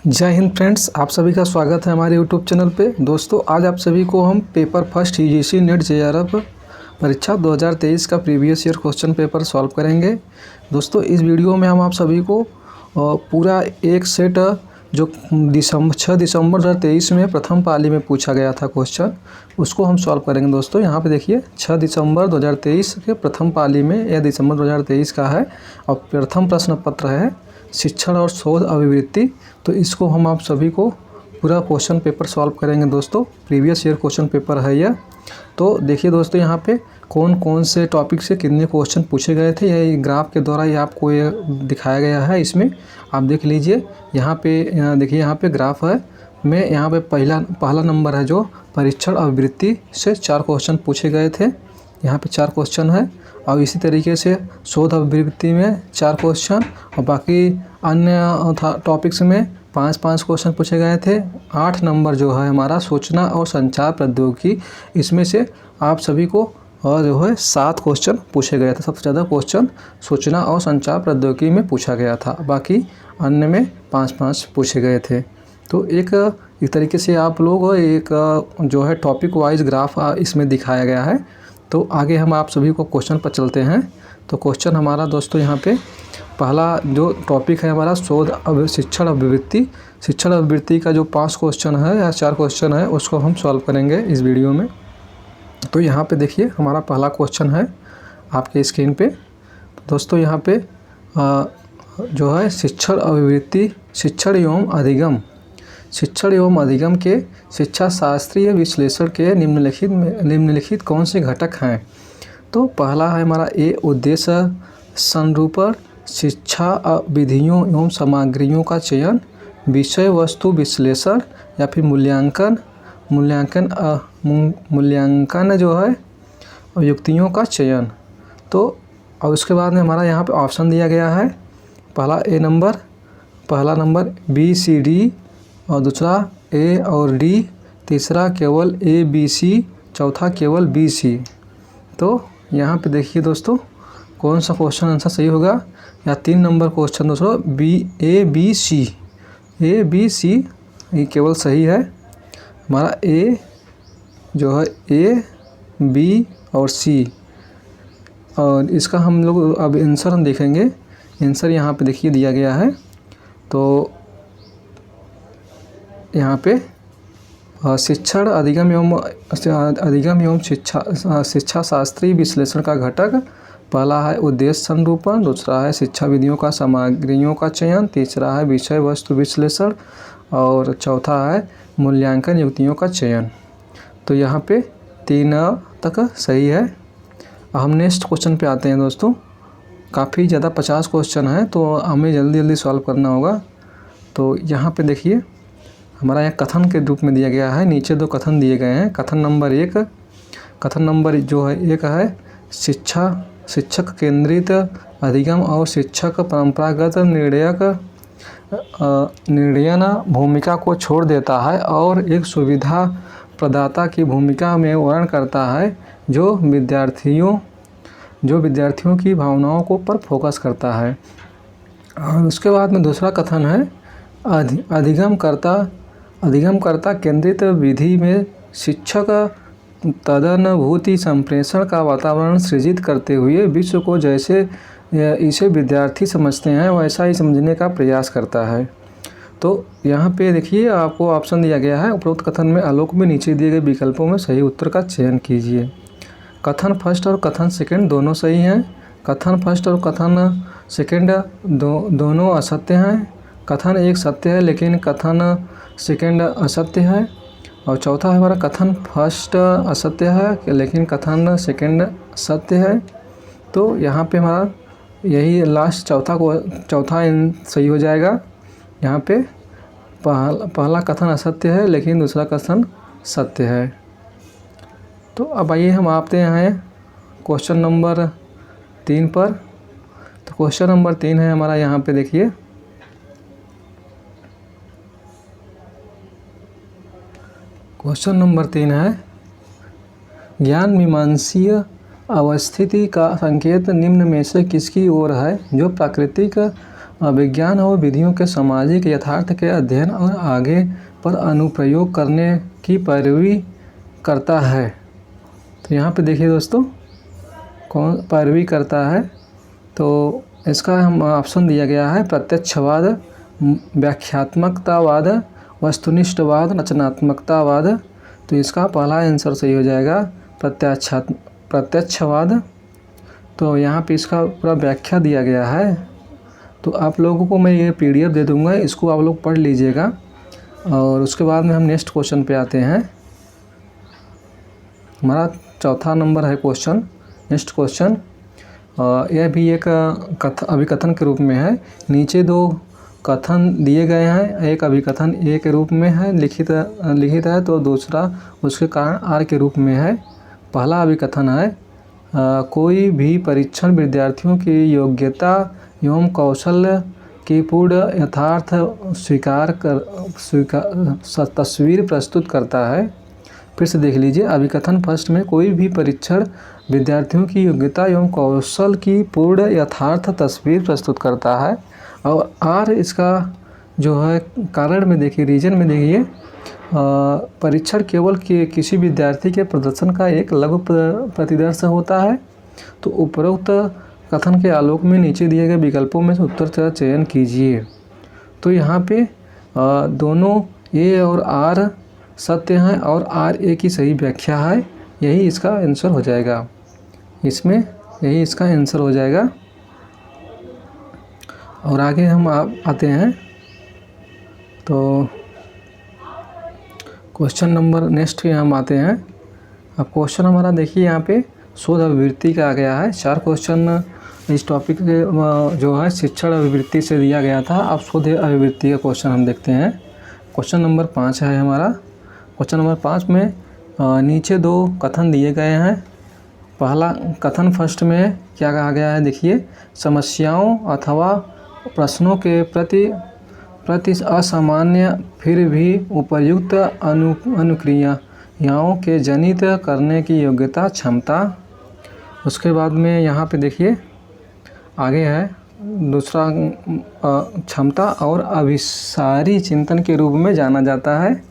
जय हिंद फ्रेंड्स, आप सभी का स्वागत है हमारे यूट्यूब चैनल पे। दोस्तों, आज आप सभी को हम paper first UGC net JRF परीक्षा 2023 का previous year question paper solve करेंगे। दोस्तों, इस वीडियो में हम आप सभी को पूरा एक सेट जो 6 दिसंबर 2023 में प्रथम पाली में पूछा गया था क्वेश्चन, उसको हम सॉल्व करेंगे। दोस्तों, यहाँ पे देखिए 6 दिसंबर 2023 के प्रथम पाली में, यह दिसंबर 2023 का है और प्रथम प्रश्न पत्र है शिक्षण और शोध अभिवृत्ति। तो इसको हम आप सभी को पूरा क्वेश्चन पेपर सॉल्व करेंगे। दोस्तों, प्रीवियस ईयर क्वेश्चन पेपर है यह। तो देखिए दोस्तों, यहाँ पे कौन कौन से टॉपिक से कितने क्वेश्चन पूछे गए थे, यह ग्राफ के द्वारा ये आपको ये दिखाया गया है। इसमें आप देख लीजिए, यहाँ पे देखिए, यहाँ पे ग्राफ है में यहाँ पे पहला नंबर है जो परीक्षण अभिवृत्ति से 4 क्वेश्चन पूछे गए थे। यहाँ पे 4 क्वेश्चन है और इसी तरीके से शोध अभिवृत्ति में 4 क्वेश्चन और बाकी अन्य टॉपिक्स में 5-5 क्वेश्चन पूछे गए थे। 8 नंबर जो है हमारा सूचना और संचार प्रौद्योगिकी, इसमें से आप सभी को और जो है 7 क्वेश्चन पूछे गए थे। सबसे ज़्यादा क्वेश्चन सूचना और संचार प्रौद्योगिकी में पूछा गया था, बाकी अन्य में 5-5 पूछे गए थे। तो एक तरीके से आप लोग एक जो है टॉपिक वाइज ग्राफ इसमें दिखाया गया है। तो आगे हम आप सभी को क्वेश्चन पर चलते हैं। तो क्वेश्चन हमारा दोस्तों, यहाँ पे पहला जो टॉपिक है हमारा शोध शिक्षण अभिवृत्ति। शिक्षण अभिवृत्ति का जो 5 क्वेश्चन है या 4 क्वेश्चन है, उसको हम सॉल्व करेंगे इस वीडियो में। तो यहाँ पे देखिए, हमारा पहला क्वेश्चन है आपके स्क्रीन पे। दोस्तों, यहाँ पे जो है शिक्षण अभिवृत्ति, शिक्षण एवं अधिगम के शिक्षा शास्त्रीय विश्लेषण के निम्नलिखित कौन से घटक हैं। तो पहला है हमारा ए उद्देश्य संरूपण, शिक्षा विधियों एवं सामग्रियों का चयन, विषय वस्तु विश्लेषण या फिर मूल्यांकन जो है युक्तियों का चयन। तो और उसके बाद में हमारा यहाँ पे ऑप्शन दिया गया है। पहला नंबर बी सी डी और दूसरा ए और डी, तीसरा केवल ए बी सी, चौथा केवल बी सी। तो यहाँ पे देखिए दोस्तों, कौन सा क्वेश्चन आंसर सही होगा। या 3 नंबर क्वेश्चन दोस्तों ए बी सी ये केवल सही है। हमारा ए जो है ए बी और सी, और इसका हम लोग अब आंसर हम देखेंगे। आंसर यहाँ पे देखिए दिया गया है। तो यहाँ पे शिक्षण अधिगम एवं शिक्षा शास्त्रीय विश्लेषण का घटक पहला है उद्देश्य संरूपण, दूसरा है शिक्षा विधियों का सामग्रियों का चयन, तीसरा है विषय वस्तु विश्लेषण और चौथा है मूल्यांकन युक्तियों का चयन। तो यहाँ पे 3 तक सही है। हम नेक्स्ट क्वेश्चन पे आते हैं दोस्तों। काफ़ी ज़्यादा 50 क्वेश्चन है, तो हमें जल्दी सॉल्व करना होगा। तो यहाँ पे देखिए, हमारा यहाँ कथन के रूप में दिया गया है। नीचे 2 कथन दिए गए हैं। कथन नंबर 1 है शिक्षक केंद्रित अधिगम और शिक्षक परंपरागत निर्णयन भूमिका को छोड़ देता है और एक सुविधा प्रदाता की भूमिका में वर्णन करता है, जो विद्यार्थियों की भावनाओं को पर फोकस करता है। और उसके बाद में दूसरा कथन है अधिगमकर्ता केंद्रित विधि में शिक्षक तदनुभूति संप्रेषण का वातावरण सृजित करते हुए विश्व को जैसे इसे विद्यार्थी समझते हैं वैसा ही समझने का प्रयास करता है। तो यहाँ पे देखिए, आपको ऑप्शन दिया गया है उपरोक्त कथन में आलोक में नीचे दिए गए विकल्पों में सही उत्तर का चयन कीजिए। कथन फर्स्ट और कथन सेकंड दोनों सही हैं। कथन फर्स्ट और कथन सेकंड दोनों असत्य हैं। कथन 1 सत्य है लेकिन कथन सेकंड असत्य है। और चौथा है हमारा कथन फर्स्ट असत्य है लेकिन कथन सेकंड सत्य है। तो यहाँ पे हमारा यही लास्ट चौथा सही हो जाएगा। यहाँ पे पहला कथन असत्य है लेकिन दूसरा कथन सत्य है। तो अब आइए हम आते हैं क्वेश्चन नंबर 3 पर। तो क्वेश्चन नंबर 3 है हमारा, यहाँ पे देखिए क्वेश्चन नंबर 3 है ज्ञान मीमांसीय अवस्थिति का संकेत निम्न में से किसकी ओर है, जो प्राकृतिक विज्ञान और विधियों के सामाजिक यथार्थ के अध्ययन और आगे पर अनुप्रयोग करने की पैरवी करता है। तो यहाँ पे देखिए दोस्तों, कौन पैरवी करता है, तो इसका हम ऑप्शन दिया गया है प्रत्यक्षवाद, व्याख्यात्मकतावाद, वस्तुनिष्ठवाद, रचनात्मकतावाद। तो इसका पहला आंसर सही हो जाएगा प्रत्यक्षवाद। तो यहाँ पे इसका पूरा व्याख्या दिया गया है। तो आप लोगों को मैं ये PDF दे दूँगा, इसको आप लोग पढ़ लीजिएगा। और उसके बाद में हम नेक्स्ट क्वेश्चन पे आते हैं। हमारा चौथा नंबर है क्वेश्चन। नेक्स्ट क्वेश्चन यह भी एक अभिकथन के रूप में है। नीचे दो कथन दिए गए हैं, एक अभिकथन ए के रूप में है लिखित है, तो दूसरा उसके कारण आर के रूप में है। पहला अभिकथन है कोई भी परीक्षण विद्यार्थियों की योग्यता एवं कौशल की पूर्ण यथार्थ तस्वीर प्रस्तुत करता है। फिर से देख लीजिए, अभिकथन फर्स्ट में कोई भी परीक्षण विद्यार्थियों की योग्यता एवं कौशल की पूर्ण यथार्थ तस्वीर प्रस्तुत करता है। और आर इसका जो है कारण में देखिए, रीजन में देखिए, परीक्षण केवल किसी विद्यार्थी के प्रदर्शन का एक लघु प्रतिदर्श होता है। तो उपरोक्त कथन के आलोक में नीचे दिए गए विकल्पों में से उत्तर का चयन कीजिए। तो यहाँ पे दोनों ए और आर सत्य हैं और आर ए की सही व्याख्या है। यही इसका आंसर हो जाएगा, इसमें यही इसका आंसर हो जाएगा। और आगे हम आते हैं तो क्वेश्चन नंबर नेक्स्ट पे हम आते हैं। अब क्वेश्चन हमारा देखिए यहाँ पे शोध अभिवृत्ति का आ गया है। 4 क्वेश्चन इस टॉपिक के जो है शिक्षण अभिवृत्ति से दिया गया था। अब शोध अभिवृत्ति का क्वेश्चन हम देखते हैं। क्वेश्चन नंबर 5 है हमारा। क्वेश्चन नंबर 5 में नीचे 2 कथन दिए गए हैं। पहला कथन फर्स्ट में क्या कहा गया है, देखिए, समस्याओं अथवा प्रश्नों के प्रति असामान्य फिर भी उपयुक्त अनुक्रियाओं के जनित करने की योग्यता क्षमता। उसके बाद में यहाँ पे देखिए आगे है दूसरा, क्षमता और अभिसारी चिंतन के रूप में जाना जाता है।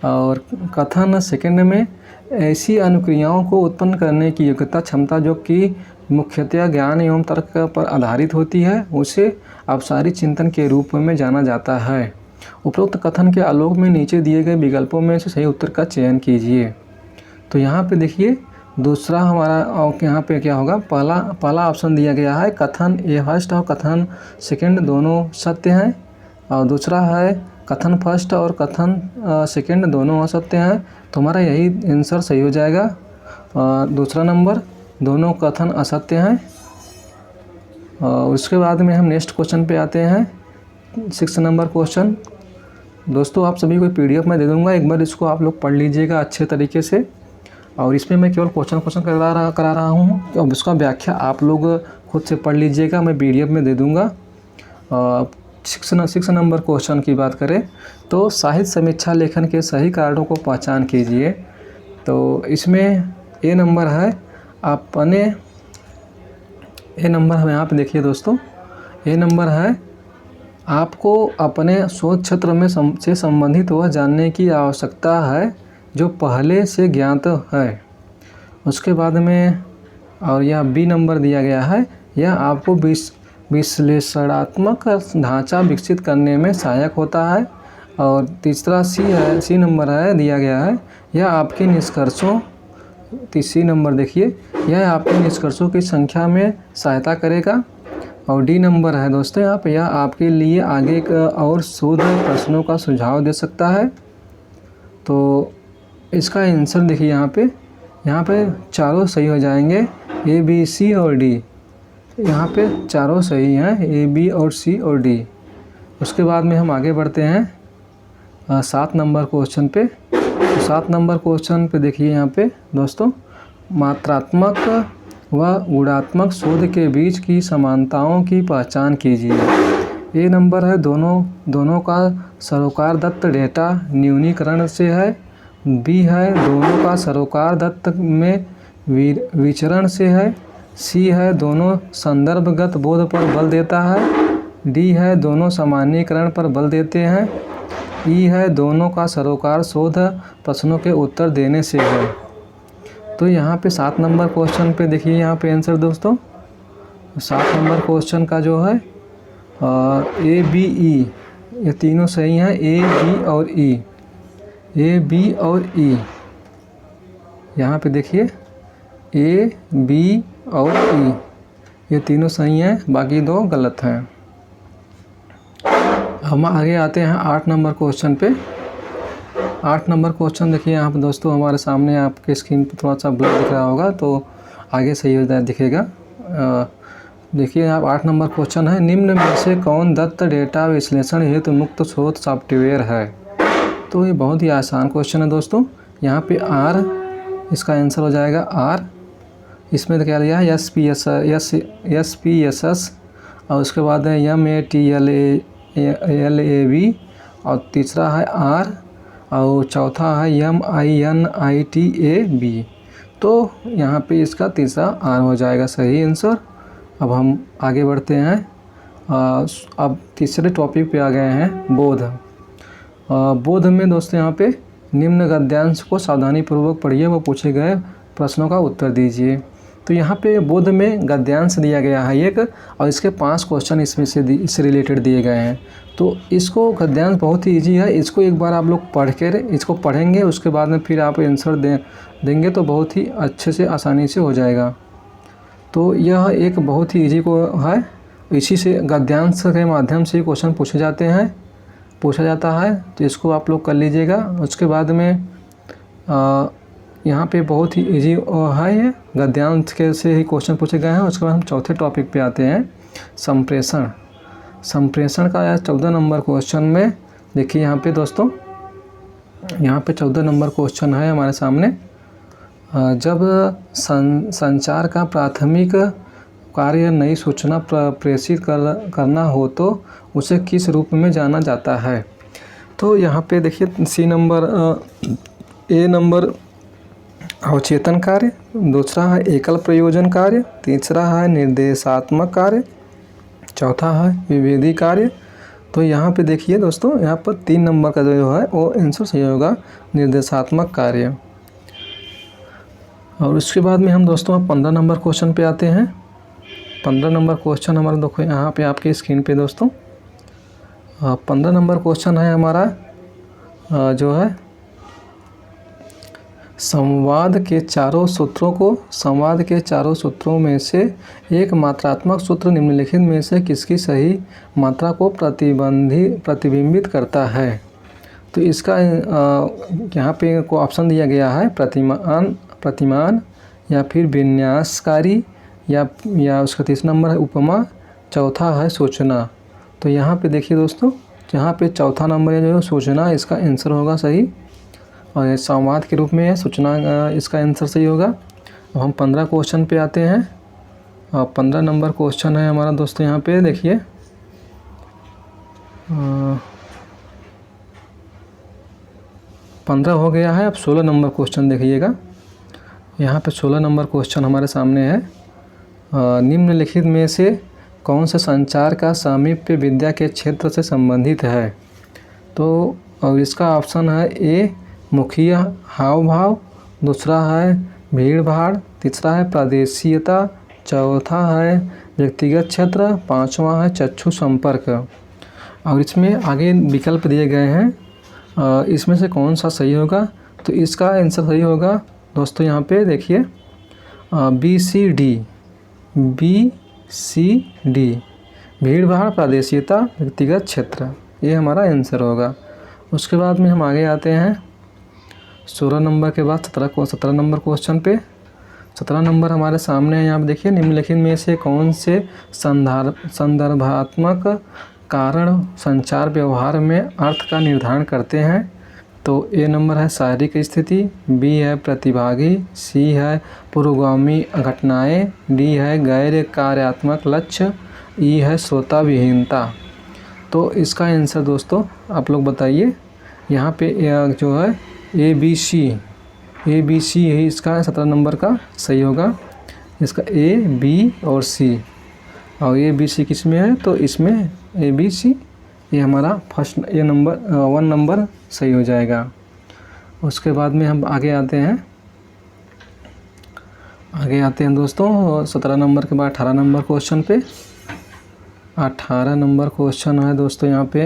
और कथन सेकंड में ऐसी अनुक्रियाओं को उत्पन्न करने की योग्यता क्षमता जो कि मुख्यतः ज्ञान एवं तर्क पर आधारित होती है, उसे अभिसारी चिंतन के रूप में जाना जाता है। उपरोक्त कथन के आलोक में नीचे दिए गए विकल्पों में से सही उत्तर का चयन कीजिए। तो यहाँ पे देखिए दूसरा हमारा यहाँ पे क्या होगा, पहला ऑप्शन दिया गया है कथन ए फर्स्ट और कथन सेकंड दोनों सत्य हैं। और दूसरा है कथन फर्स्ट और कथन सेकंड दोनों असत्य हैं। तो हमारा यही आंसर सही हो जाएगा। दूसरा नंबर, दोनों कथन असत्य हैं। उसके बाद में हम नेक्स्ट क्वेश्चन पे आते हैं। 6 नंबर क्वेश्चन। दोस्तों आप सभी को PDF में दे दूंगा, एक बार इसको आप लोग पढ़ लीजिएगा अच्छे तरीके से। और इसमें मैं केवल क्वेश्चन करा रहा हूँ, अब इसका व्याख्या आप लोग खुद से पढ़ लीजिएगा, मैं PDF में दे दूँगा। 6 नंबर क्वेश्चन की बात करें तो साहित्य समीक्षा लेखन के सही कारणों को पहचान कीजिए। तो इसमें ए नंबर है ए नंबर हम यहाँ पे देखिए दोस्तों, ए नंबर है आपको अपने शोध क्षेत्र में से संबंधित वह जानने की आवश्यकता है जो पहले से ज्ञात है। उसके बाद में और यह बी नंबर दिया गया है, यह आपको विश्लेषणात्मक ढांचा विकसित करने में सहायक होता है। और तीसरा सी नंबर है दिया गया है, यह आपके निष्कर्षों, सी नंबर देखिए, यह आपके निष्कर्षों की संख्या में सहायता करेगा। और डी नंबर है दोस्तों यहाँ पे, यह आपके लिए आगे और शोध प्रश्नों का सुझाव दे सकता है। तो इसका आंसर देखिए यहाँ पे चारों सही हो जाएंगे, ए बी सी और डी। यहाँ पे चारों सही हैं, ए बी और सी और डी। उसके बाद में हम आगे बढ़ते हैं 7 नंबर क्वेश्चन पे। 7 नंबर क्वेश्चन पे देखिए यहाँ पे दोस्तों, मात्रात्मक व गुणात्मक शोध के बीच की समानताओं की पहचान कीजिए। ए नंबर है दोनों का सरोकार दत्त डेटा न्यूनीकरण से है। बी है दोनों का सरोकार दत्त में विचरण से है। सी है दोनों संदर्भगत बोध पर बल देता है। डी है दोनों सामान्यीकरण पर बल देते हैं। ई है दोनों का सरोकार शोध प्रश्नों के उत्तर देने से है। तो यहाँ पे 7 नंबर क्वेश्चन पे देखिए यहाँ पे आंसर दोस्तों। 7 नंबर क्वेश्चन का जो है ए बी ई ये तीनों सही हैं। ए बी और ई, ए बी और ई, यहाँ पे देखिए ए बी और ई ये तीनों सही हैं, बाकी 2 गलत हैं। हम आगे आते हैं 8 नंबर क्वेश्चन पे। 8 नंबर क्वेश्चन देखिए यहाँ पे दोस्तों हमारे सामने आपके स्क्रीन पे थोड़ा सा ब्लर दिख रहा होगा, तो आगे सही हो जाए दिखेगा। देखिए आप 8 नंबर क्वेश्चन है, निम्न में से कौन दत्त डेटा विश्लेषण हेतु मुक्त स्रोत सॉफ्टवेयर है। तो ये बहुत ही आसान क्वेश्चन है दोस्तों। यहाँ पे आर इसका आंसर हो जाएगा आर। इसमें तो क्या लिया है एस पी एस एस और उसके बाद है MATLAB और तीसरा है आर और चौथा है MINITAB। तो यहाँ पे इसका तीसरा आर हो जाएगा सही आंसर। अब हम आगे बढ़ते हैं। अब तीसरे टॉपिक पे आ गए हैं बोध। बोध में दोस्तों यहाँ पे निम्न गद्यांश को सावधानीपूर्वक पढ़िए व पूछे गए प्रश्नों का उत्तर दीजिए। तो यहाँ पे बोध में गद्यांश दिया गया है एक, और इसके 5 क्वेश्चन इसमें से इससे रिलेटेड दिए गए हैं। तो इसको गद्यांश बहुत ही ईजी है, इसको एक बार आप लोग पढ़ कर इसको पढ़ेंगे, उसके बाद में फिर आप आंसर देंगे तो बहुत ही अच्छे से आसानी से हो जाएगा। तो यह एक बहुत ही ईजी को है, इसी से गद्यांश के माध्यम से क्वेश्चन पूछा जाता है। तो इसको आप लोग कर लीजिएगा। उसके बाद में यहाँ पे बहुत ही इजी है, ये गद्यांश के से ही क्वेश्चन पूछे गए हैं। उसके बाद हम चौथे टॉपिक पे आते हैं संप्रेषण। संप्रेषण का 14 नंबर क्वेश्चन में देखिए यहाँ पे दोस्तों, यहाँ पे 14 नंबर क्वेश्चन है हमारे सामने। जब संचार का प्राथमिक कार्य नई सूचना प्रेषित करना हो तो उसे किस रूप में जाना जाता है। तो यहाँ पे देखिए ए नंबर अवचेतन कार्य, दूसरा है एकल प्रयोजन कार्य, तीसरा है निर्देशात्मक कार्य, चौथा है विभेदी कार्य। तो यहाँ पे देखिए दोस्तों, यहाँ पर 3 नंबर का जो है वो आंसर सही होगा, निर्देशात्मक कार्य। और उसके बाद में हम दोस्तों 15 नंबर क्वेश्चन पे आते हैं। 15 नंबर क्वेश्चन हमारा देखो यहाँ पे आपके स्क्रीन पे दोस्तों। 15 नंबर क्वेश्चन है हमारा जो है संवाद के चारों सूत्रों में से एक मात्रात्मक सूत्र निम्नलिखित में से किसकी सही मात्रा को प्रतिबिंबित करता है। तो इसका यहाँ पे को ऑप्शन दिया गया है प्रतिमान या फिर विन्यासकारी या उसका 3 नंबर है उपमा, चौथा है सूचना। तो यहाँ पे देखिए दोस्तों, यहाँ पे चौथा नंबर है जो सूचना, इसका आंसर होगा सही, और ये संवाद के रूप में है, सूचना इसका आंसर सही होगा। अब हम 15 क्वेश्चन पे आते हैं। 15 नंबर क्वेश्चन है हमारा दोस्तों, यहाँ पे देखिए 15 हो गया है। अब 16 नंबर क्वेश्चन देखिएगा। यहाँ पे 16 नंबर क्वेश्चन हमारे सामने है। निम्नलिखित में से कौन सा संचार का सामीप्य विद्या के क्षेत्र से संबंधित है। तो और इसका ऑप्शन है ए मुखिया हाव भाव, दूसरा है भीड़ भाड़, तीसरा है प्रादेशीयता, चौथा है व्यक्तिगत क्षेत्र, 5वां है चक्षु संपर्क। और इसमें आगे विकल्प दिए गए हैं, इसमें से कौन सा सही होगा। तो इसका आंसर सही होगा दोस्तों, यहाँ पे देखिए BCD, भीड़ भाड़, प्रादेशीयता, व्यक्तिगत क्षेत्र, ये हमारा आंसर होगा। उसके बाद में हम आगे आते हैं 16 नंबर के बाद 17 नंबर क्वेश्चन पे। 17 नंबर हमारे सामने है, यहाँ पे देखिए निम्नलिखित में से कौन से संदर्भात्मक कारण संचार व्यवहार में अर्थ का निर्धारण करते हैं। तो ए नंबर है शारीरिक स्थिति, बी है प्रतिभागी, सी है पूर्वगामी घटनाएं, डी है गैर कार्यात्मक लक्ष्य, ई है श्रोता विहीनता। तो इसका आंसर दोस्तों आप लोग बताइए। यहाँ पे जो है ABC यही इसका 17 नंबर का सही होगा। इसका A, B और C, और ABC किस में है, तो इसमें ABC, ये हमारा फर्स्ट ये नंबर 1 नंबर सही हो जाएगा। उसके बाद में हम आगे आते हैं दोस्तों 17 नंबर के बाद 18 नंबर क्वेश्चन पे। 18 नंबर क्वेश्चन है दोस्तों यहाँ पे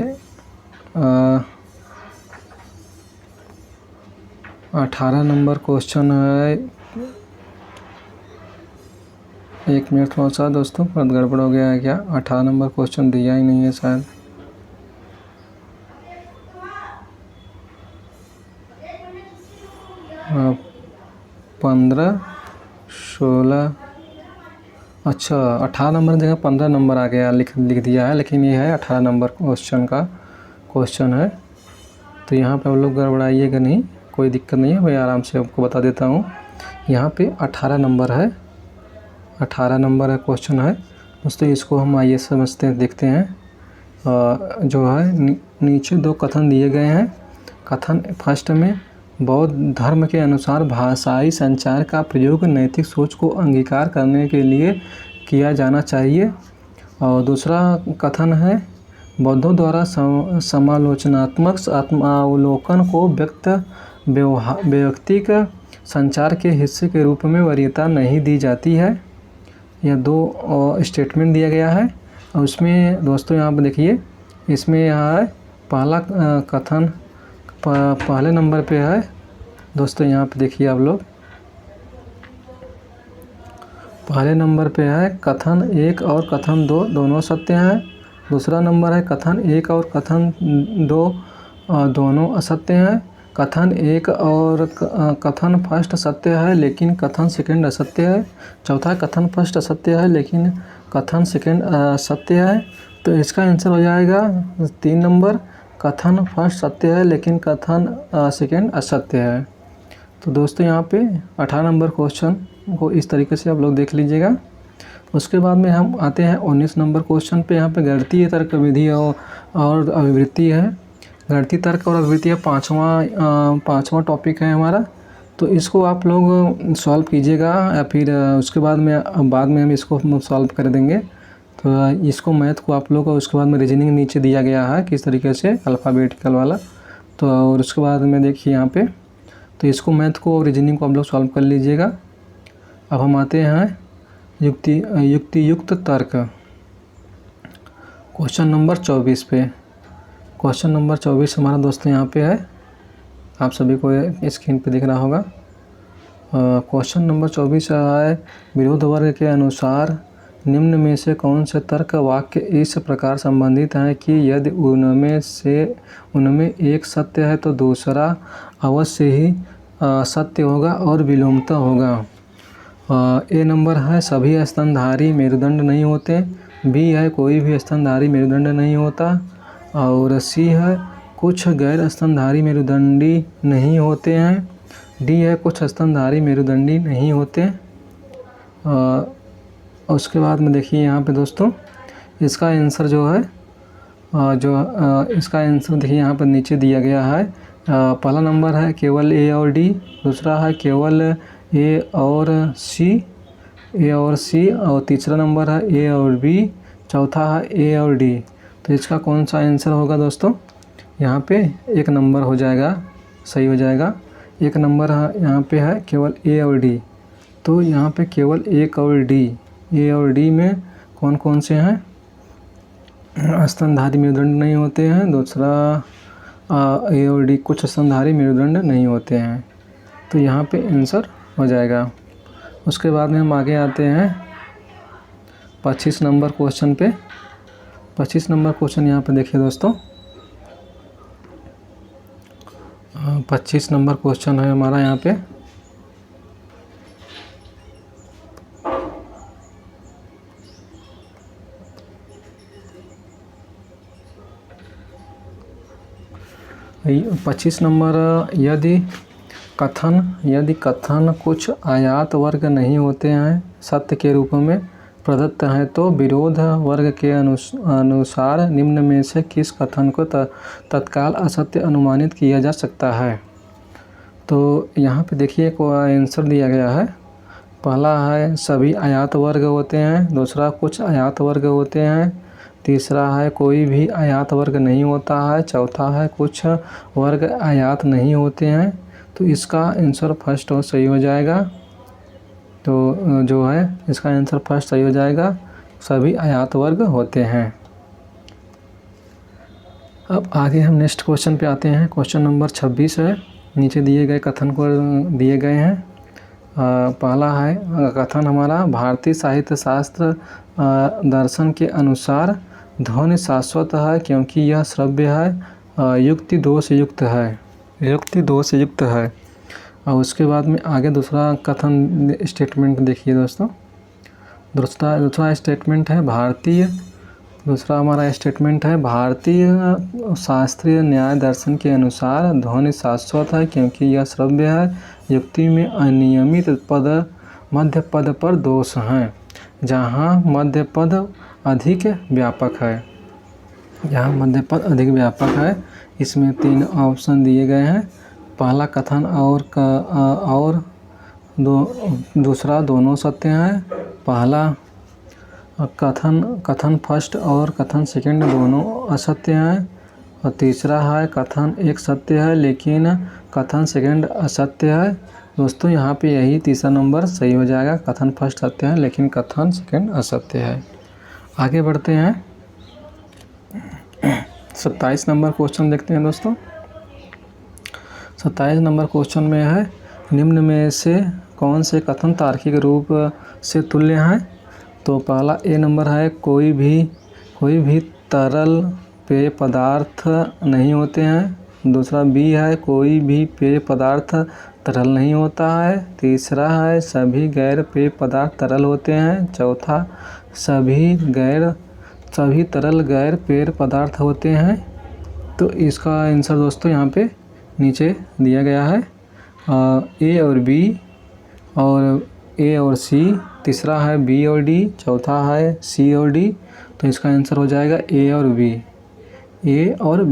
18 नंबर क्वेश्चन है, एक मिनट थोड़ा सा दोस्तों बहुत गड़बड़ हो गया है क्या, 18 नंबर क्वेश्चन दिया ही नहीं है शायद। आ, 15 16 अच्छा 18 नंबर जगह 15 नंबर आ गया, लिख दिया है, लेकिन ये है 18 नंबर क्वेश्चन का क्वेश्चन है। तो यहाँ पे आप लोग गड़बड़ाइएगा नहीं, कोई दिक्कत नहीं है, मैं आराम से आपको बता देता हूँ। यहाँ पे 18 नंबर है, 18 नंबर है क्वेश्चन है दोस्तों। इसको हम आइए समझते हैं, देखते हैं। जो है नीचे 2 कथन दिए गए हैं। कथन फर्स्ट में बौद्ध धर्म के अनुसार भाषाई संचार का प्रयोग नैतिक सोच को अंगीकार करने के लिए किया जाना चाहिए। और दूसरा कथन है बौद्धों द्वारा समालोचनात्मक आत्मावलोकन को वैयक्तिक संचार के हिस्से के रूप में वरीयता नहीं दी जाती है। यह 2 स्टेटमेंट दिया गया है। और उसमें दोस्तों यहाँ पर देखिए, इसमें यहाँ है पहला कथन पहले नंबर पे है दोस्तों। यहाँ पे देखिए आप लोग, पहले नंबर पे है कथन 1 और कथन 2 दोनों सत्य हैं। दूसरा नंबर है कथन 1 और कथन 2 दोनों असत्य हैं। कथन 1 और कथन फर्स्ट सत्य है लेकिन कथन सेकंड असत्य है। चौथा कथन फर्स्ट असत्य है लेकिन कथन सेकंड सत्य है। तो इसका आंसर हो जाएगा 3 नंबर, कथन फर्स्ट सत्य है लेकिन कथन सेकंड असत्य है। तो दोस्तों यहाँ पे 18 नंबर क्वेश्चन को इस तरीके से आप लोग देख लीजिएगा। उसके बाद में हम आते हैं 19 नंबर क्वेश्चन पे। यहाँ पे गणितीय तर्क विधि और अभिवृत्ति है। गणितीय तर्क और अभिवृत्ति है पाँचवा टॉपिक है हमारा। तो इसको आप लोग सॉल्व कीजिएगा या फिर उसके बाद में हम इसको सॉल्व कर देंगे। तो इसको मैथ को आप लोग, उसके बाद में रीजनिंग नीचे दिया गया है किस तरीके से अल्फ़ाबेटिकल वाला। तो और उसके बाद में देखिए यहाँ पे, तो इसको मैथ को और रीजनिंग को आप लोग सॉल्व कर लीजिएगा। अब हम आते हैं युक्तियुक्त तर्क क्वेश्चन नंबर 24 पे। क्वेश्चन नंबर 24 हमारा दोस्तों यहाँ पे है, आप सभी को स्क्रीन पे दिख रहा होगा। क्वेश्चन नंबर 24 है विरोध वर्ग के अनुसार निम्न में से कौन से तर्क वाक्य इस प्रकार संबंधित हैं कि यदि उनमें एक सत्य है तो दूसरा अवश्य ही सत्य होगा और विलोमता होगा। ए नंबर है सभी स्तनधारी मेरुदंड नहीं होते। बी है कोई भी स्तनधारी मेरुदंड नहीं होता। और सी है कुछ गैर स्तनधारी मेरुदंडी नहीं होते हैं। डी है कुछ स्तनधारी मेरुदंडी नहीं होते। उसके बाद में देखिए यहाँ पे दोस्तों, इसका आंसर जो है इसका आंसर देखिए यहाँ पर नीचे दिया गया है। पहला नंबर है केवल ए और डी, दूसरा है केवल ए और सी, और तीसरा नंबर है ए और बी, चौथा है ए और डी। तो इसका कौन सा आंसर होगा दोस्तों? यहाँ पे 1 नंबर हो जाएगा, सही हो जाएगा। 1 नंबर यहाँ पे है केवल ए और डी। तो यहाँ पे केवल एक और डी, ए और डी में कौन कौन से हैं? स्तनधारी मेरुदंड नहीं होते हैं। दूसरा ए और डी कुछ स्तनधारी मेरुदंड नहीं होते हैं। तो यहाँ पे आंसर हो जाएगा। उसके बाद में हम आगे आते हैं 25 नंबर क्वेश्चन पे। 25 नंबर क्वेश्चन यहाँ पे देखिए दोस्तों, 25 नंबर क्वेश्चन है हमारा यहाँ पे। पच्चीस नंबर, यदि कथन कुछ आयात वर्ग नहीं होते हैं सत्य के रूप में प्रदत्त हैं तो विरोध वर्ग के अनुसार निम्न में से किस कथन को तत्काल असत्य अनुमानित किया जा सकता है? तो यहाँ पे देखिए को आंसर दिया गया है। पहला है सभी आयात वर्ग होते हैं, दूसरा कुछ आयात वर्ग होते हैं, तीसरा है कोई भी अज्ञात वर्ग नहीं होता है। चौथा है कुछ वर्ग अज्ञात नहीं होते हैं। तो इसका आंसर फर्स्ट और सही हो जाएगा। तो जो है इसका आंसर फर्स्ट सही हो जाएगा, सभी अज्ञात वर्ग होते हैं। अब आगे हम नेक्स्ट क्वेश्चन पे आते हैं। क्वेश्चन नंबर 26 है। नीचे दिए गए कथन को दिए गए हैं। पहला है कथन हमारा, भारतीय साहित्य शास्त्र दर्शन के अनुसार ध्वनि शाश्वत है क्योंकि यह श्रव्य है, युक्ति दोष युक्त है, युक्ति दोष युक्त है। और उसके बाद में आगे दूसरा कथन स्टेटमेंट देखिए दोस्तों। दूसरा स्टेटमेंट है दूसरा हमारा स्टेटमेंट है, भारतीय शास्त्रीय न्याय दर्शन के अनुसार ध्वनि शाश्वत है क्योंकि यह श्रव्य है, युक्ति में अनियमित पद मध्य पद पर दोष हैं, जहाँ मध्य पद अधिक व्यापक है। यहाँ मध्य पद अधिक व्यापक है। इसमें 3 ऑप्शन दिए गए हैं। पहला कथन और दूसरा दोनों सत्य हैं। पहला कथन फर्स्ट और कथन सेकंड दोनों असत्य हैं। और तीसरा है कथन एक सत्य है लेकिन कथन सेकंड असत्य है। दोस्तों यहाँ पे यही तीसरा नंबर सही हो जाएगा, कथन फर्स्ट सत्य है लेकिन कथन सेकंड असत्य है। आगे बढ़ते हैं। 27 नंबर क्वेश्चन देखते हैं दोस्तों। 27 नंबर क्वेश्चन में है, निम्न में से कौन से कथन तार्किक रूप से तुल्य हैं। तो पहला ए नंबर है, कोई भी तरल पेय पदार्थ नहीं होते हैं। दूसरा बी है, कोई भी पेय पदार्थ तरल नहीं होता है। तीसरा है, सभी गैर पेय पदार्थ तरल होते हैं। चौथा, सभी तरल गैर पेय पदार्थ होते हैं। तो इसका आंसर दोस्तों यहाँ पे नीचे दिया गया है, ए और बी और ए और सी। तीसरा है बी और डी। चौथा है सी और डी। तो इसका आंसर हो जाएगा ए और बी। ए और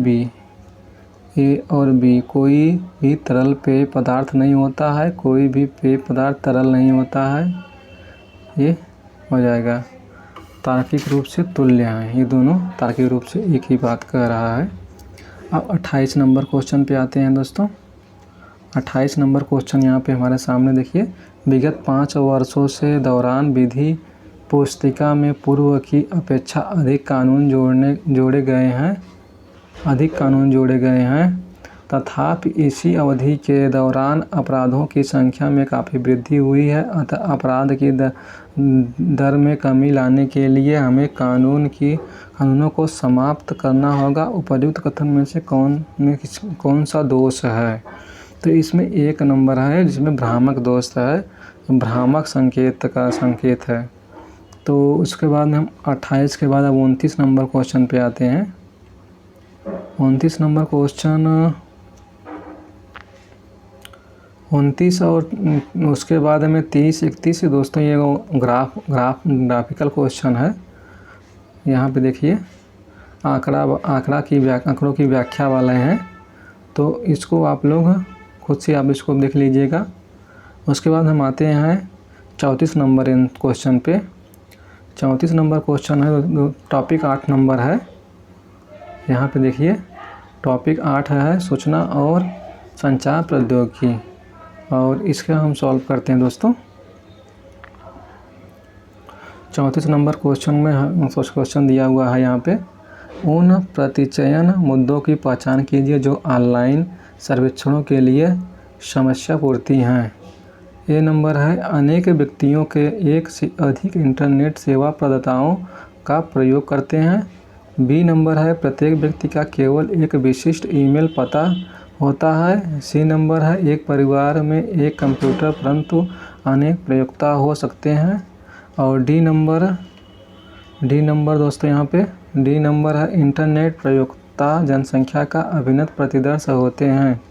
बी, कोई भी तरल पेय पदार्थ नहीं होता है, कोई भी पेय पदार्थ तरल नहीं होता है। ये हो जाएगा, तार्किक रूप से तुल्य हैं। ये दोनों तार्किक रूप से एक ही बात कह रहा है। अब 28 नंबर क्वेश्चन पे आते हैं दोस्तों। 28 नंबर क्वेश्चन यहाँ पे हमारे सामने देखिए, विगत 5 वर्षों से दौरान विधि पुस्तिका में पूर्व की अपेक्षा अधिक कानून जोड़े गए हैं, तथापि इसी अवधि के दौरान अपराधों की संख्या में काफ़ी वृद्धि हुई है। अतः अपराध की दर में कमी लाने के लिए हमें कानूनों को समाप्त करना होगा। उपर्युक्त कथन में से कौन सा दोष है। तो इसमें एक नंबर है जिसमें भ्रामक दोष है, भ्रामक संकेत का संकेत है। तो उसके बाद हम 28 के बाद अब 29 नंबर क्वेश्चन पे आते हैं। 29 नंबर क्वेश्चन 29 और उसके बाद में 30, 31 दोस्तों ये ग्राफिकल क्वेश्चन है। यहाँ पे देखिए आंकड़ों की व्याख्या वाले हैं, तो इसको आप लोग खुद से आप इसको देख लीजिएगा। उसके बाद हम आते हैं 34 नंबर इन क्वेश्चन पे। 34 नंबर क्वेश्चन है, टॉपिक 8 नंबर है। यहाँ पे देखिए टॉपिक 8 है सूचना और संचार प्रौद्योगिकी, और इसका हम सॉल्व करते हैं दोस्तों। 34 नंबर क्वेश्चन में क्वेश्चन दिया हुआ है यहाँ पे, उन प्रतिचयन मुद्दों की पहचान कीजिए जो ऑनलाइन सर्वेक्षणों के लिए समस्या पूर्ति हैं। ए नंबर है, अनेक व्यक्तियों के एक से अधिक इंटरनेट सेवा प्रदाताओं का प्रयोग करते हैं। बी नंबर है, प्रत्येक व्यक्ति का केवल एक विशिष्ट ईमेल पता होता है। सी नंबर है, एक परिवार में एक कंप्यूटर परंतु अनेक प्रयोक्ता हो सकते हैं। और डी नंबर दोस्तों यहाँ पे डी नंबर है, इंटरनेट प्रयोक्ता जनसंख्या का अभिन्न प्रतिदर्श होते हैं।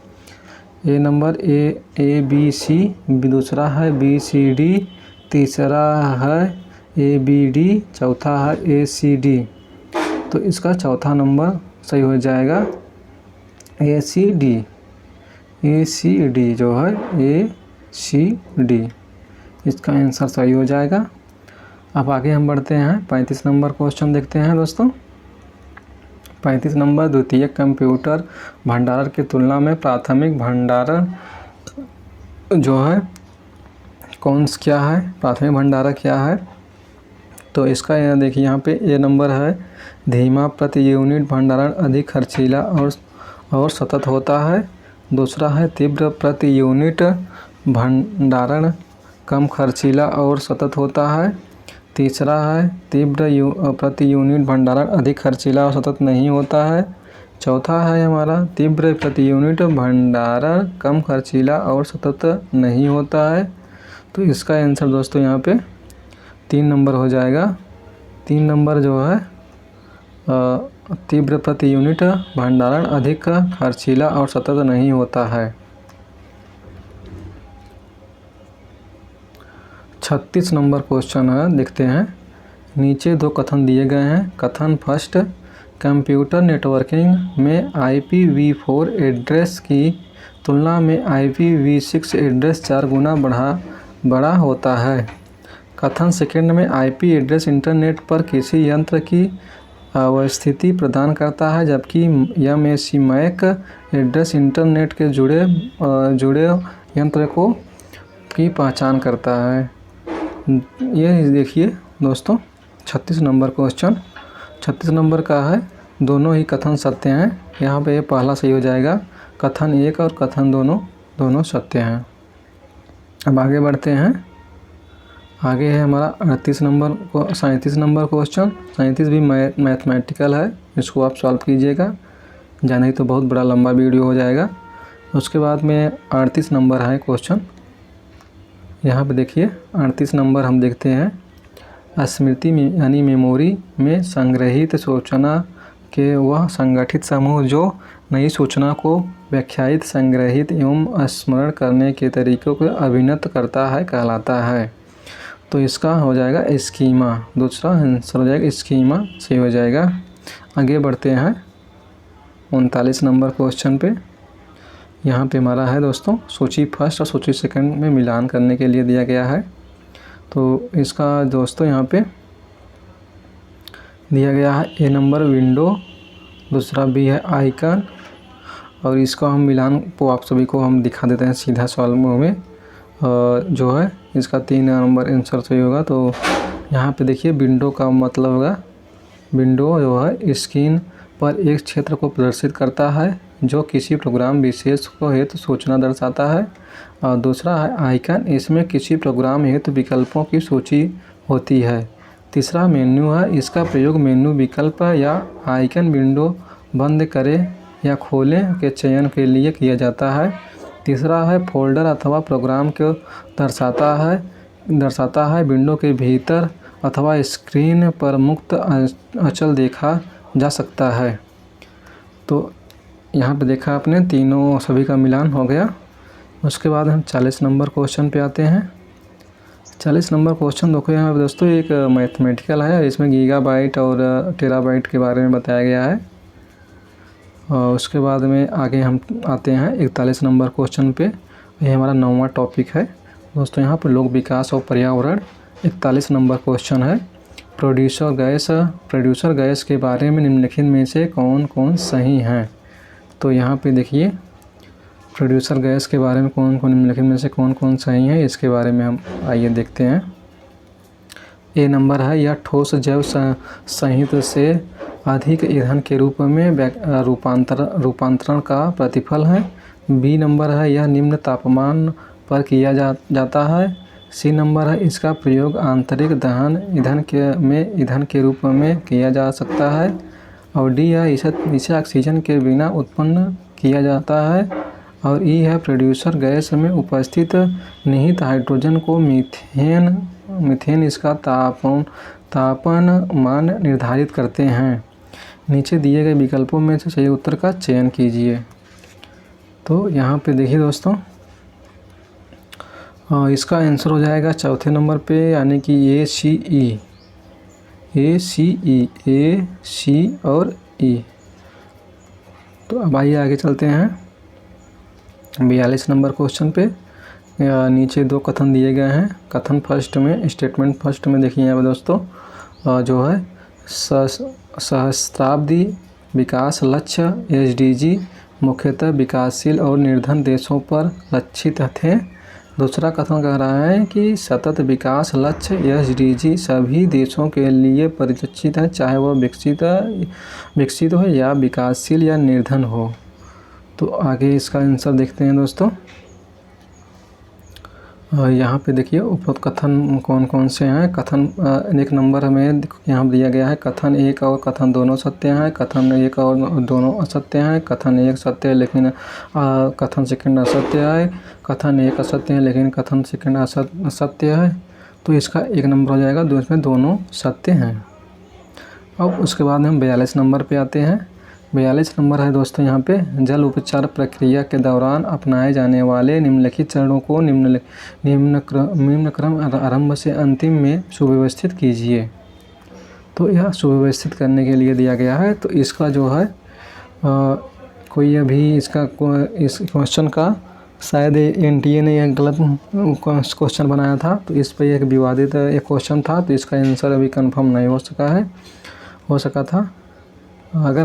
ए नंबर ए बी सी, दूसरा है बी सी डी, तीसरा है ए बी डी, चौथा है ए सी डी। तो इसका चौथा नंबर सही हो जाएगा ए सी डी जो है ए सी डी, इसका आंसर सही हो जाएगा। अब आगे हम बढ़ते हैं 35 नंबर क्वेश्चन देखते हैं दोस्तों। 35 नंबर, द्वितीयक कंप्यूटर भंडारण की तुलना में प्राथमिक भंडारण जो है क्या है, प्राथमिक भंडारण क्या है। तो इसका यहाँ देखिए, यहाँ पे ये नंबर है, धीमा प्रति यूनिट भंडारण अधिक खर्चीला और सतत होता है। दूसरा है तीव्र प्रति यूनिट भंडारण कम खर्चीला और सतत होता है। तीसरा है तीव्र प्रति यूनिट भंडारण अधिक खर्चीला और सतत नहीं होता है। चौथा है हमारा तीव्र प्रति यूनिट भंडारण कम खर्चीला और सतत नहीं होता है। तो इसका आंसर दोस्तों यहाँ पे 3 नंबर हो जाएगा। 3 नंबर जो है तीव्र प्रति यूनिट भंडारण अधिक खर्चीला और सतत नहीं होता है। 36 नंबर क्वेश्चन है, देखते हैं। नीचे 2 कथन दिए गए हैं। कथन फर्स्ट, कंप्यूटर नेटवर्किंग में IPv4 एड्रेस की तुलना में IPv6 एड्रेस 4 गुना बड़ा होता है। कथन सेकंड में IP एड्रेस इंटरनेट पर किसी यंत्र की अवस्थिति प्रदान करता है, जबकि MAC एड्रेस इंटरनेट के जुड़े यंत्र की पहचान करता है। ये देखिए दोस्तों 36 नंबर क्वेश्चन 36 नंबर का है। दोनों ही कथन सत्य हैं। यहाँ पे ये पहला सही हो जाएगा। कथन 1 और कथन दोनों सत्य हैं। अब आगे बढ़ते हैं। आगे है हमारा 37 नंबर क्वेश्चन। 37 भी मैथमेटिकल है, इसको आप सॉल्व कीजिएगा, जाने तो बहुत बड़ा लंबा वीडियो हो जाएगा। उसके बाद में 38 नंबर है क्वेश्चन। यहाँ पे देखिए 38 नंबर हम देखते हैं। स्मृति में यानी मेमोरी में संग्रहित सूचना के वह संगठित समूह जो नई सूचना को व्याख्यायित, संग्रहित एवं स्मरण करने के तरीकों को अभिन्न करता है कहलाता है। तो इसका हो जाएगा स्कीमा। दूसरा आंसर हो जाएगा स्कीमा, सही हो जाएगा। आगे बढ़ते हैं 39 नंबर क्वेश्चन पे। यहाँ पे हमारा है दोस्तों सूची फर्स्ट और सूची सेकंड में मिलान करने के लिए दिया गया है। तो इसका दोस्तों यहाँ पे दिया गया है A नंबर विंडो, दूसरा B है आइकन, और इसका हम मिलान को आप सभी को हम दिखा देते हैं सीधा सॉल्व में। जो है इसका 3 नंबर आंसर सही होगा। तो यहाँ पे देखिए विंडो का मतलब होगा, विंडो जो है स्क्रीन पर एक क्षेत्र को प्रदर्शित करता है जो किसी प्रोग्राम विशेष को हेतु सूचना दर्शाता है। और दूसरा है आइकन, इसमें किसी प्रोग्राम हेतु विकल्पों की सूची होती है। तीसरा मेन्यू है, इसका प्रयोग मेन्यू विकल्प या आइकन विंडो बंद करें या खोलें के चयन के लिए किया जाता है। तीसरा है फोल्डर अथवा प्रोग्राम को दर्शाता है विंडो के भीतर अथवा स्क्रीन पर मुक्त अचल देखा जा सकता है। तो यहाँ पे देखा आपने तीनों सभी का मिलान हो गया। उसके बाद हम 40 नंबर क्वेश्चन पे आते हैं। 40 नंबर क्वेश्चन देखो यहाँ पे दोस्तों एक मैथमेटिकल है, इसमें गीगाबाइट और टेराबाइट के बारे में बताया गया है। और उसके बाद में आगे हम आते हैं 41 नंबर क्वेश्चन पे। ये हमारा 9वां टॉपिक है दोस्तों। यहाँ पर लोक विकास और पर्यावरण 41 नंबर क्वेश्चन है। प्रोड्यूसर गैस के बारे में निम्नलिखित में से कौन कौन सही हैं। तो यहाँ पे देखिए प्रोड्यूसर गैस के बारे में निम्नलिखित में से कौन कौन सही हैं, इसके बारे में हम आइए देखते हैं। A नंबर है, यह ठोस जैव संयंत्र से अधिक ईंधन के रूप में रूपांतरण का प्रतिफल है। B नंबर है, यह निम्न तापमान पर किया जाता है। C नंबर है, इसका प्रयोग आंतरिक दहन ईंधन के रूप में किया जा सकता है। और D है, इसे ऑक्सीजन के बिना उत्पन्न किया जाता है। और E है, प्रोड्यूसर गैस में उपस्थित निहित हाइड्रोजन को मीथेन इसका तापन मान निर्धारित करते हैं। नीचे दिए गए विकल्पों में से सही उत्तर का चयन कीजिए। तो यहाँ पे देखिए दोस्तों इसका आंसर हो जाएगा चौथे नंबर पे, यानी कि A, C और E। तो अब आइए आगे चलते हैं 42 नंबर क्वेश्चन पे। नीचे 2 कथन दिए गए हैं। कथन फर्स्ट में, स्टेटमेंट फर्स्ट में देखिए यहाँ पे दोस्तों जो है सहस्राब्दी विकास लक्ष्य SDG मुख्यतः विकासशील और निर्धन देशों पर लक्षित थे। दूसरा कथन कह रहा है कि सतत विकास लक्ष्य SDG सभी देशों के लिए परिचित है, चाहे वह विकसित हो या विकासशील या निर्धन हो। तो आगे इसका आंसर देखते हैं दोस्तों। यहाँ पे देखिए उपरोक्त कथन कौन कौन से हैं। कथन 1 नंबर हमें यहाँ दिया गया है, कथन 1 और कथन दोनों सत्य हैं, कथन 1 और दोनों असत्य हैं, कथन 1 सत्य है लेकिन कथन सेकंड असत्य है, कथन 1 असत्य है लेकिन कथन सेकंड असत्य है। तो इसका 1 नंबर हो जाएगा, इसमें दोनों सत्य हैं। अब उसके बाद हम 42 नंबर पे आते हैं। 42 नंबर है दोस्तों यहाँ पे, जल उपचार प्रक्रिया के दौरान अपनाए जाने वाले निम्नलिखित चरणों को निम्न क्रम आरंभ से अंतिम में सुव्यवस्थित कीजिए। तो यह सुव्यवस्थित करने के लिए दिया गया है। तो इसका जो है कोई अभी इसका इस क्वेश्चन का शायद NTA ने यह गलत क्वेश्चन बनाया था, तो इस पर एक विवादित एक क्वेश्चन था, तो इसका आंसर अभी कंफर्म नहीं हो सका था। अगर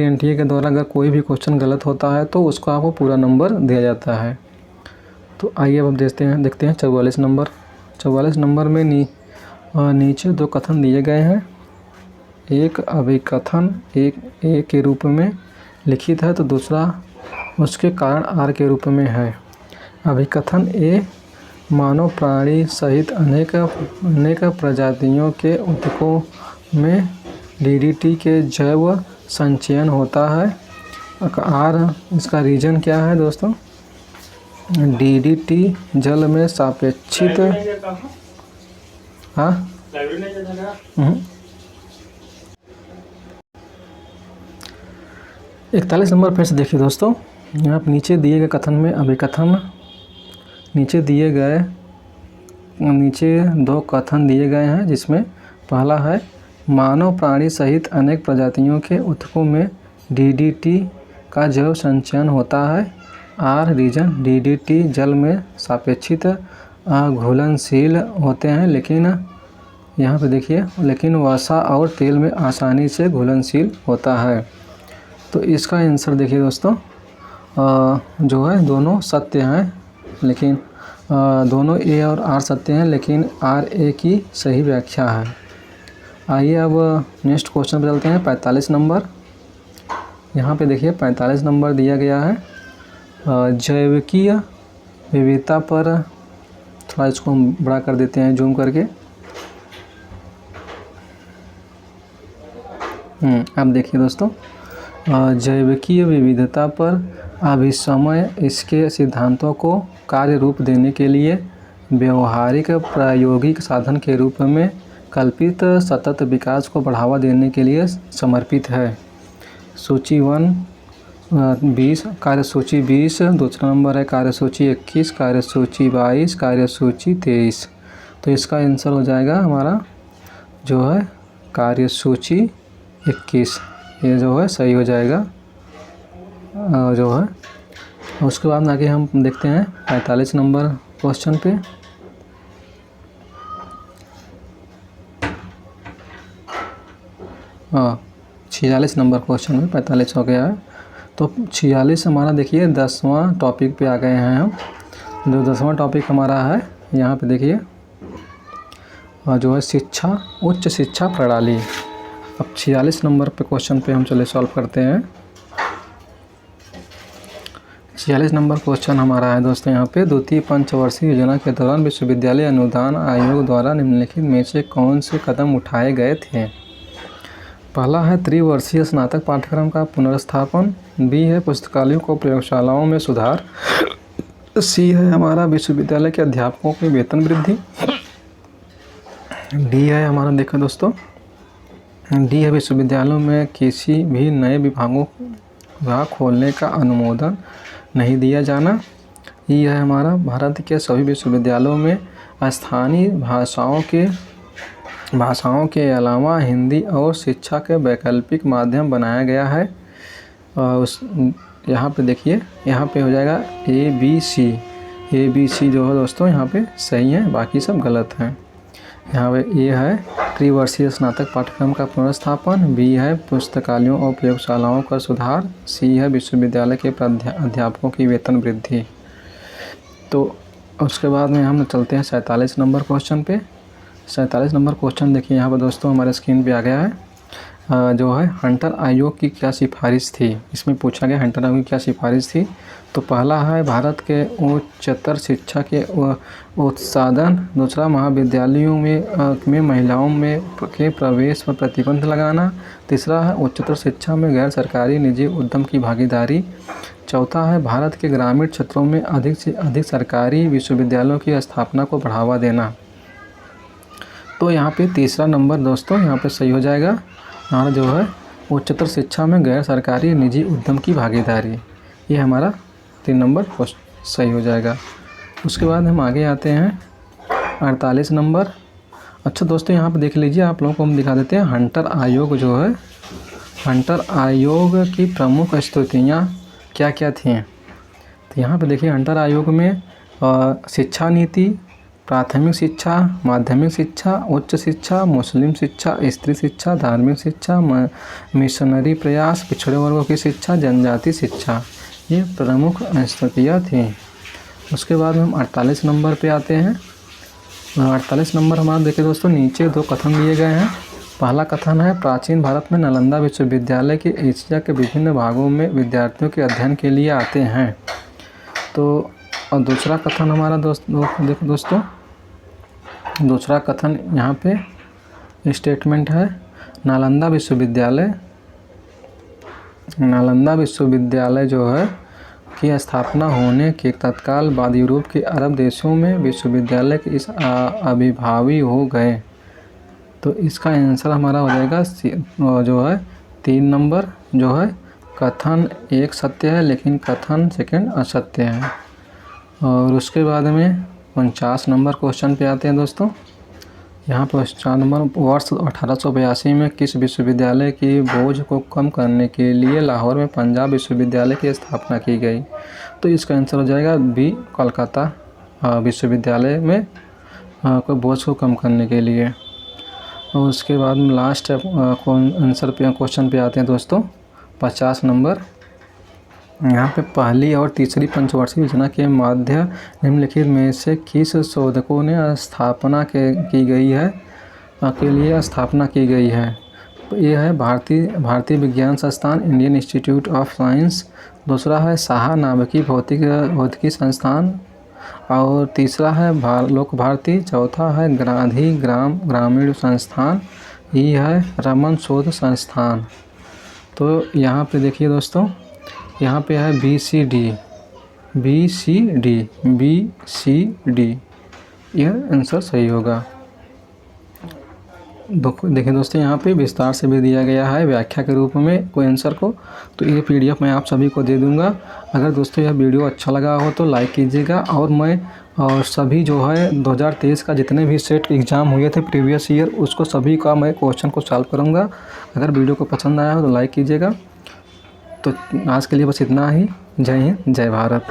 NTA के द्वारा अगर कोई भी क्वेश्चन गलत होता है तो उसको आपको पूरा नंबर दिया जाता है। तो आइए अब देखते हैं 44 नंबर। 44 नंबर में नीचे 2 कथन दिए गए हैं। एक अभिकथन एक A के रूप में लिखित है, तो दूसरा उसके कारण R के रूप में है। अभिकथन A मानव प्राणी सहित अनेक प्रजातियों के ऊतकों में DDT के जैव संचयन होता है। R इसका रीजन क्या है दोस्तों? DDT जल में सापेक्षित 41 नंबर फिर से देखिए दोस्तों। यहाँ पर नीचे दिए गए कथन में अभिकथन नीचे 2 कथन दिए गए हैं, जिसमें पहला है मानव प्राणी सहित अनेक प्रजातियों के ऊतकों में DDT का जैव संचयन होता है। R रीजन DDT जल में सापेक्षित घुलनशील होते हैं, लेकिन यहाँ पे देखिए लेकिन वसा और तेल में आसानी से घुलनशील होता है। तो इसका आंसर देखिए दोस्तों, जो है दोनों सत्य हैं, लेकिन दोनों A और R सत्य हैं, लेकिन R A की सही व्याख्या है। आइए अब नेक्स्ट क्वेश्चन पे चलते हैं। 45 नंबर। यहाँ पे देखिए 45 नंबर दिया गया है जैविकीय विविधता पर। थोड़ा इसको हम बड़ा कर देते हैं जूम करके। अब देखिए दोस्तों, जैविकीय विविधता पर अभिसमय इसके सिद्धांतों को कार्य रूप देने के लिए व्यवहारिक प्रायोगिक साधन के रूप में कल्पित सतत विकास को बढ़ावा देने के लिए समर्पित है। सूची 20 कार्यसूची 20, दूसरा नंबर है कार्यसूची 21, कार्यसूची 22, कार्यसूची 23। तो इसका आंसर हो जाएगा हमारा जो है कार्यसूची 21, ये जो है सही हो जाएगा जो है। उसके बाद आगे हम देखते हैं 45 नंबर क्वेश्चन पे। हाँ 46 नंबर क्वेश्चन में 45 हो गया है। तो 46 हमारा देखिए 10वां टॉपिक पे आ गए हैं हम। जो 10वां टॉपिक हमारा है यहाँ पे देखिए जो है शिक्षा, उच्च शिक्षा प्रणाली। अब 46 नंबर पे क्वेश्चन पे हम चले सॉल्व करते हैं। 46 नंबर क्वेश्चन हमारा है दोस्तों यहाँ पे, द्वितीय पंचवर्षीय योजना के दौरान विश्वविद्यालय अनुदान आयोग द्वारा निम्नलिखित में से कौन से कदम उठाए गए थे? पहला है त्रिवर्षीय स्नातक पाठ्यक्रम का पुनर्स्थापन, B है पुस्तकालयों को प्रयोगशालाओं में सुधार, C है हमारा विश्वविद्यालय के अध्यापकों की वेतन वृद्धि, D है हमारा देखो दोस्तों D है विश्वविद्यालयों में किसी भी नए विभाग खोलने का अनुमोदन नहीं दिया जाना, E है हमारा भारत के सभी विश्वविद्यालयों में स्थानीय भाषाओं के अलावा हिंदी और शिक्षा के वैकल्पिक माध्यम बनाया गया है। यहाँ पे देखिए यहाँ पे हो जाएगा ABC जो है दोस्तों यहाँ पे सही है, बाकी सब गलत हैं। यहाँ पे ए है त्रिवर्षीय स्नातक पाठ्यक्रम का पुनर्स्थापन, बी है पुस्तकालयों और प्रयोगशालाओं का सुधार, सी है विश्वविद्यालय के अध्यापकों की वेतन वृद्धि। तो उसके बाद में हम चलते हैं 47 नंबर क्वेश्चन पे। 47 नंबर क्वेश्चन देखिए यहाँ पर दोस्तों हमारे स्क्रीन पे आ गया है। जो है हंटर आयोग की क्या सिफारिश थी, इसमें पूछा गया हंटर आयोग की क्या सिफारिश थी। तो पहला है भारत के उच्चतर शिक्षा के उत्साधन, दूसरा महाविद्यालयों में महिलाओं के प्रवेश पर प्रतिबंध लगाना, तीसरा है उच्चतर शिक्षा में गैर सरकारी निजी उद्यम की भागीदारी, चौथा है भारत के ग्रामीण क्षेत्रों में अधिक से अधिक सरकारी विश्वविद्यालयों की स्थापना को बढ़ावा देना। तो यहाँ पे तीसरा नंबर दोस्तों यहाँ पे सही हो जाएगा। हमारा जो है उच्चतर शिक्षा में गैर सरकारी निजी उद्यम की भागीदारी, ये हमारा 3 नंबर सही हो जाएगा। उसके बाद हम आगे आते हैं 48 नंबर। अच्छा दोस्तों यहाँ पे देख लीजिए, आप लोगों को हम दिखा देते हैं हंटर आयोग जो है, हंटर आयोग की प्रमुख स्थितियाँ क्या क्या थीं। तो यहाँ पे देखिए हंटर आयोग में शिक्षा नीति, प्राथमिक शिक्षा, माध्यमिक शिक्षा, उच्च शिक्षा, मुस्लिम शिक्षा, स्त्री शिक्षा, धार्मिक शिक्षा, मिशनरी प्रयास, पिछड़े वर्गों की शिक्षा, जनजाति शिक्षा, ये प्रमुख स्थितियाँ थीं। उसके बाद हम 48 नंबर पे आते हैं। 48 नंबर हमारा देखिए दोस्तों, नीचे 2 कथन दिए गए हैं। पहला कथन है प्राचीन भारत में नालंदा विश्वविद्यालय के एशिया के विभिन्न भागों में विद्यार्थियों के अध्ययन के लिए आते हैं। तो और दूसरा कथन हमारा देखो दोस्तों, दूसरा कथन यहाँ पे स्टेटमेंट है नालंदा विश्वविद्यालय जो है की स्थापना होने के तत्काल बाद यूरोप के अरब देशों में विश्वविद्यालय के इस अभिभावी हो गए। तो इसका आंसर हमारा हो जाएगा जो है 3 नंबर, जो है कथन 1 सत्य है लेकिन कथन सेकंड असत्य है। और उसके बाद में 49 नंबर क्वेश्चन पे आते हैं दोस्तों। यहाँ पर 49 नंबर, वर्ष 1882 में किस विश्वविद्यालय की बोझ को कम करने के लिए लाहौर में पंजाब विश्वविद्यालय की स्थापना की गई। तो इसका आंसर हो जाएगा बी, कोलकाता विश्वविद्यालय में को बोझ को कम करने के लिए। और उसके बाद में लास्ट आंसर पे क्वेश्चन पे आते हैं दोस्तों 50 नंबर। यहाँ पे पहली और तीसरी पंचवर्षीय योजना के माध्य निम्नलिखित में से किस शोधकों ने स्थापना की गई है के लिए स्थापना की गई है। तो ये है भारतीय विज्ञान संस्थान, इंडियन इंस्टीट्यूट ऑफ साइंस, दूसरा है साहा नाभिकीय भौतिकी संस्थान, और तीसरा है लोक भारती, चौथा है गांधी ग्रामीण संस्थान, ये है रमन शोध संस्थान। तो यहाँ पे देखिए दोस्तों, यहाँ पे है बी सी डी, यह आंसर सही होगा। देखिए दोस्तों, यहाँ पे विस्तार से भी दिया गया है व्याख्या के रूप में कोई आंसर को। तो ये PDF मैं आप सभी को दे दूँगा। अगर दोस्तों यह वीडियो अच्छा लगा हो तो लाइक कीजिएगा, और सभी जो है 2023 का जितने भी सेट एग्ज़ाम हुए थे प्रीवियस ईयर, उसको सभी का मैं क्वेश्चन को सॉल्व करूँगा। अगर वीडियो को पसंद आया हो तो लाइक कीजिएगा। तो आज के लिए बस इतना ही। जय हिंद, जय भारत।